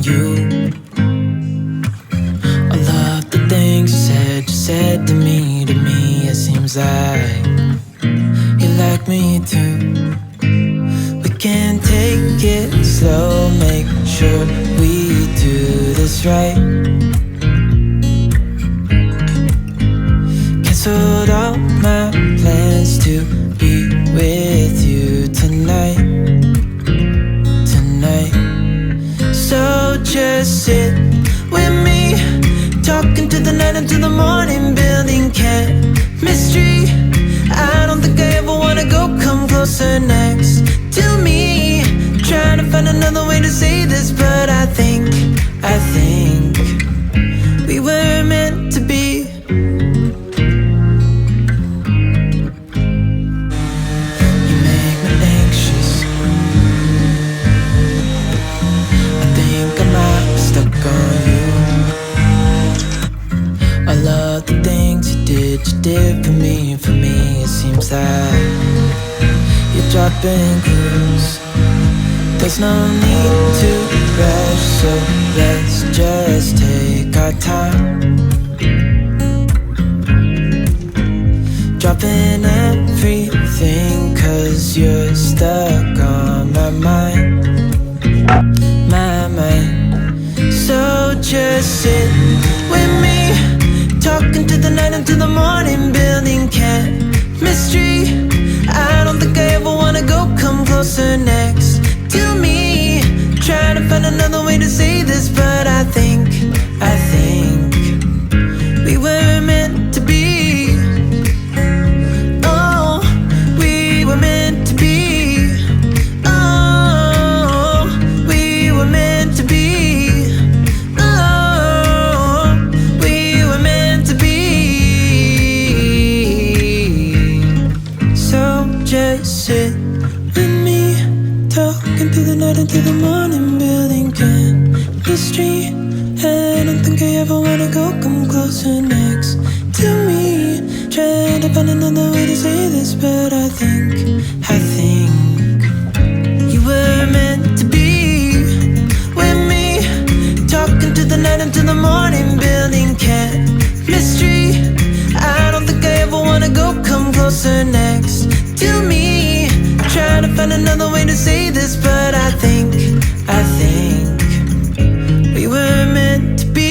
you. All of the things you said to me, it seems like you like me too. We can take it slow, make sure we do this right. Canceled all my plans to be with you tonight. So just sit with me, talking to the night until the morning, building chemistry. I don't think I ever wanna go, come closer next to me. Trying to find another way to say this, but I think we were meant to be. You make me anxious. I think I might be stuck on you. All of the things you did for me, it seems like you're dropping clues. There's no need to rush, so let's just take our time. Dropping everything, 'cause you're stuck on my mind. So just sit with me, talking to the night until the morning, building chemistry. I don't think I ever wanna go, come closer next to me. Trying to find another way to say this, but I think we were meant to be. Oh, we were meant to be. Oh, we were meant to be. Oh, we were meant to be. So just sit with me, talking through the night until the morning, building chemistry. I don't think I ever wanna go, come closer next to me. Trying to find another way to say this, but I think you were meant to be with me, talking to the night until the morning, building chemistry. I don't think I ever wanna go, come closer next to me. Trying to find another way to say this, but I think we were meant to be.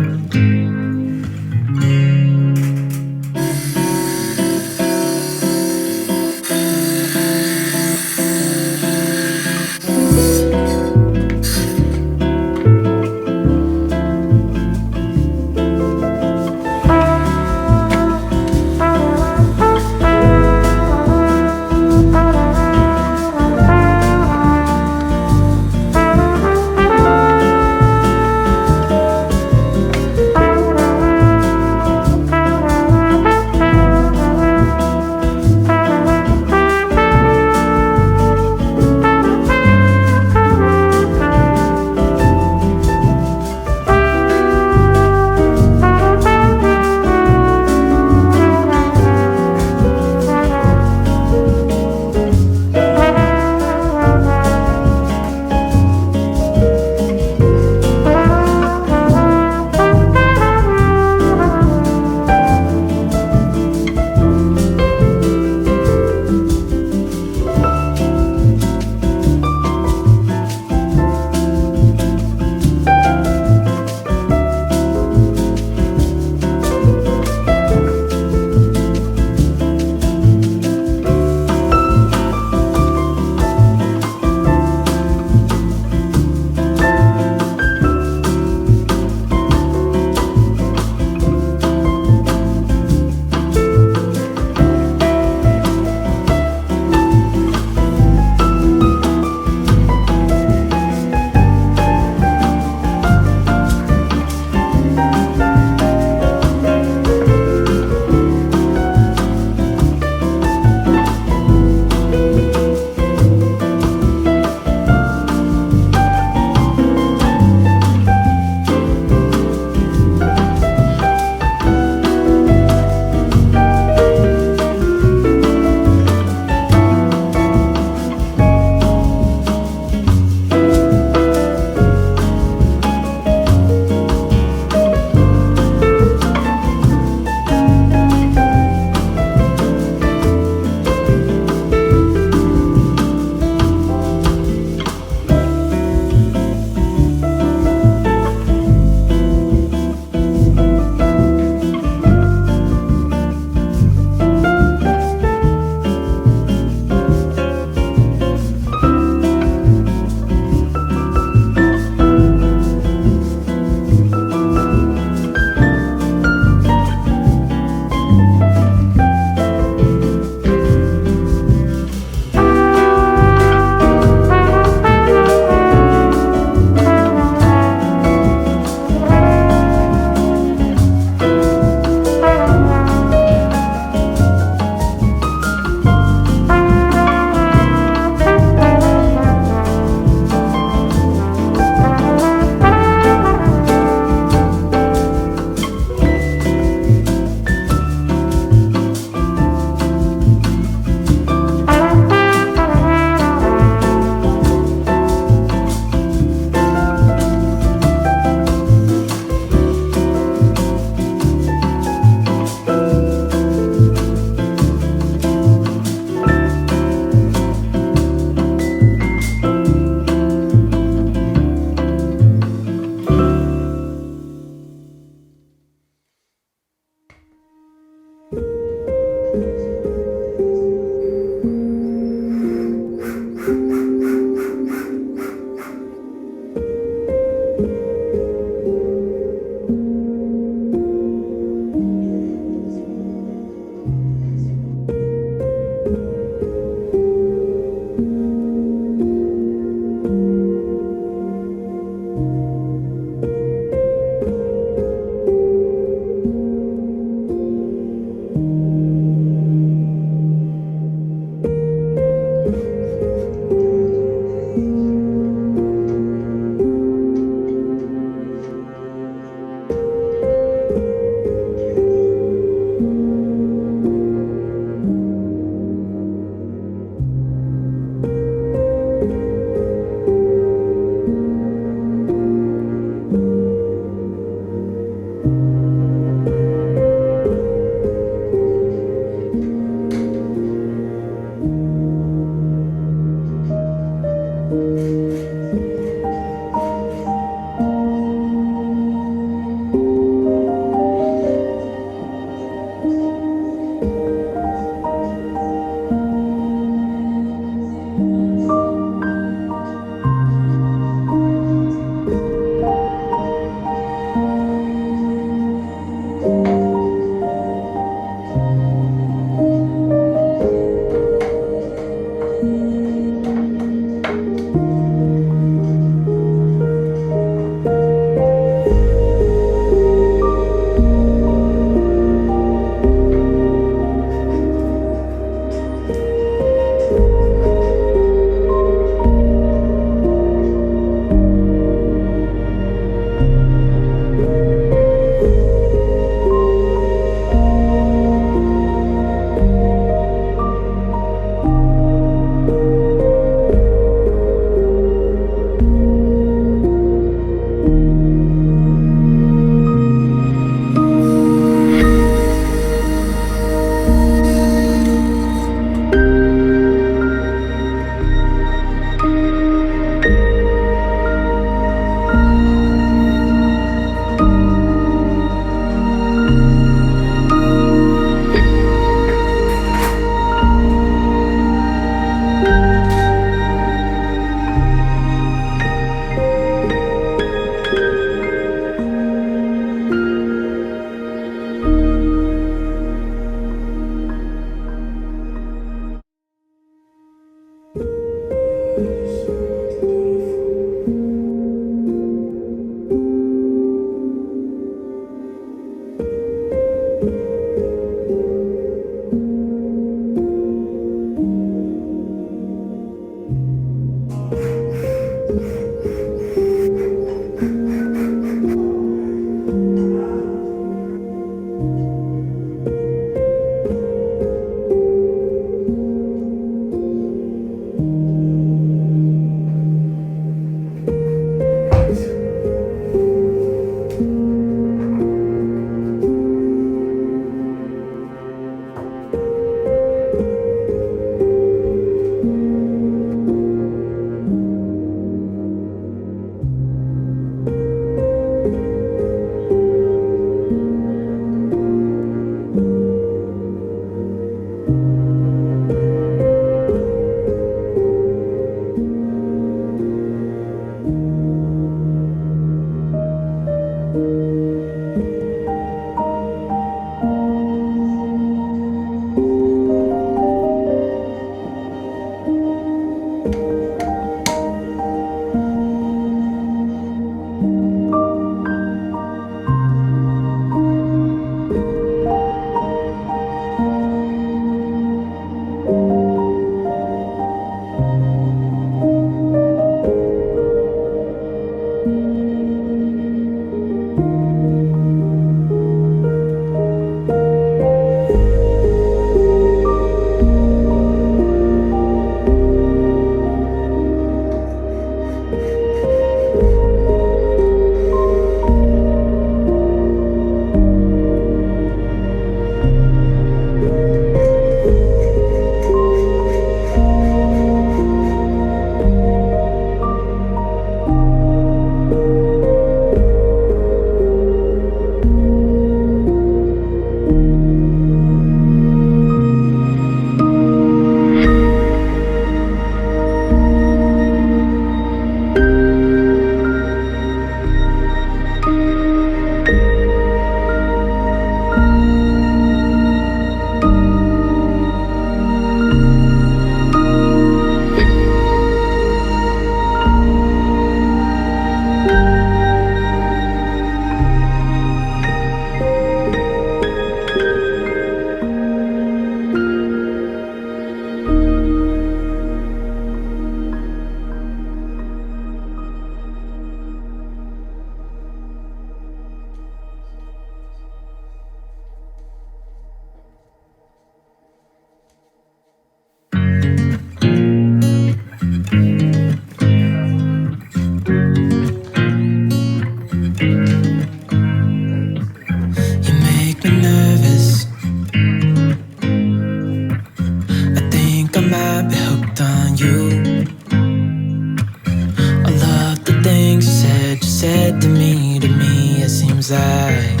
seems like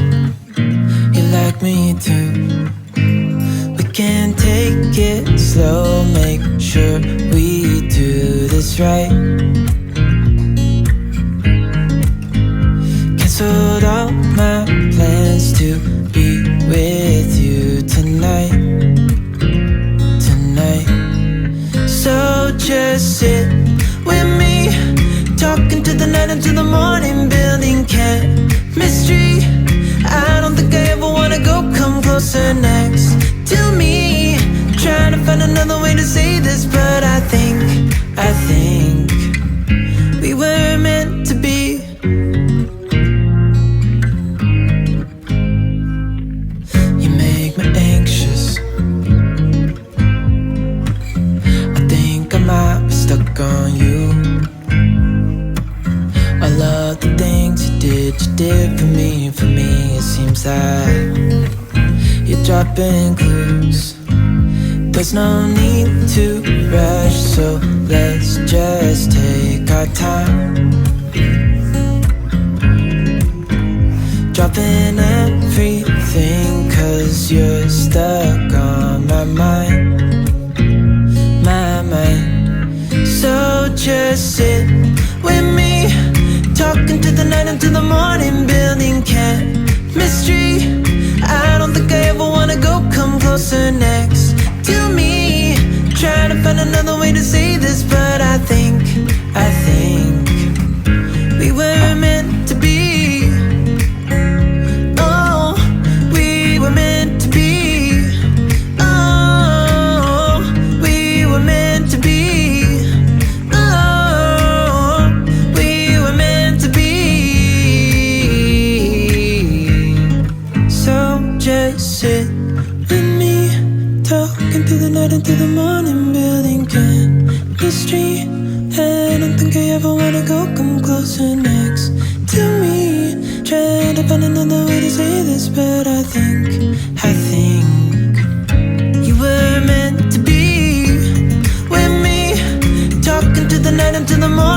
you like me too. We can take it slow, make sure we do this right. Cancelled all my plans to be with you tonight. So just sit with me, talking to the night until the morning, building chemistry. I don't think I ever wanna go, come closer next to me. Trying to find another way to say this, but I think we were meant to be. You make me anxious. I think I might be stuck on you. All of the things you did for me, it seems like you're dropping clues. There's no need to rush, so let's just take our time. Dropping everything, cause you're stuck on my mind. So just sit with me, talking to the night until the morning, building chemistry. I don't think I ever wanna go, come closer next to me. Trying to find another way to say this, but I think we were meant to be. Oh, we were meant to be. Oh, we were meant to be. Sit with me, talking through the night until the morning, building chemistry. I don't think I ever wanna go, come closer next to me. Trying to find another way to say this, but I think you were meant to be with me, talking to the night until the morning.